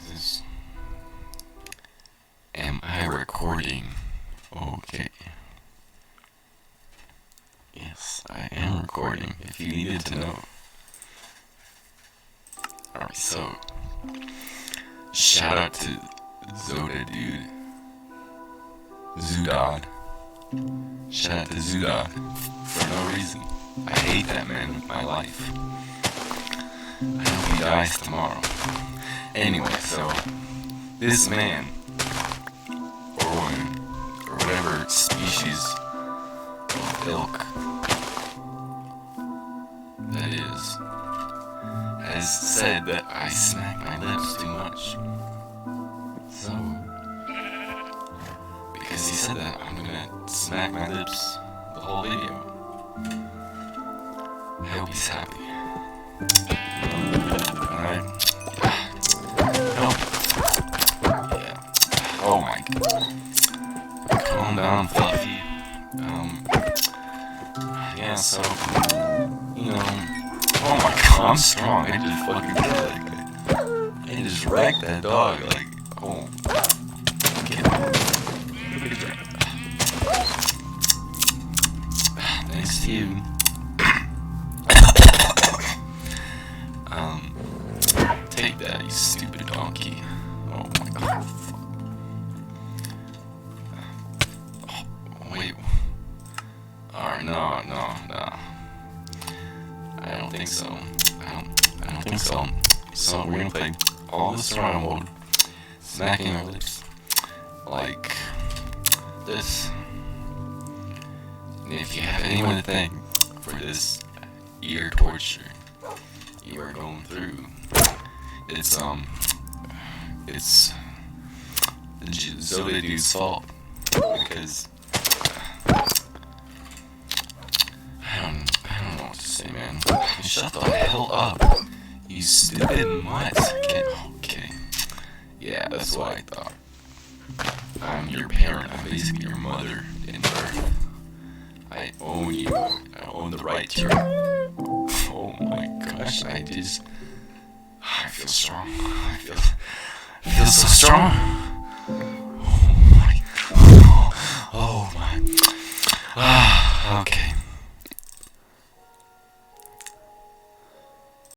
this? Am I recording? Okay. Yes, I am recording, if you needed to know. Alright, so, shout out to Zoda dude. Zoodod. Shout out to Zoodod for no reason. I hate that man with my life. I hope he dies tomorrow. Anyway, so this man, or woman, or whatever species of ilk that is, has said that I smack my lips too much. So, because he said that, I'm gonna smack my lips the whole video. I hope he's happy. Alright. Yeah. Oh my god. Calm down, Fluffy. Yeah, so, oh my god, I'm strong. I just fucking killed that guy. I just wrecked that dog, like, oh. Get him. Thanks to you. Take that, you stupid donkey. Oh my god. Oh, wait. Alright, no. I don't think so. I don't think so. So we're gonna play all the surround mode, smacking our lips like this. And if you have anyone to thank for this ear torture you are going through, it's Zoda dude's fault, because I don't know what to say, man. Shut the hell up, you stupid mutt. Okay. Yeah, that's what I thought. I'm your parent. I'm basically your mother in birth. I own you. I own the right to your... Oh my gosh, I feel strong. I feel so strong. Oh my. Okay.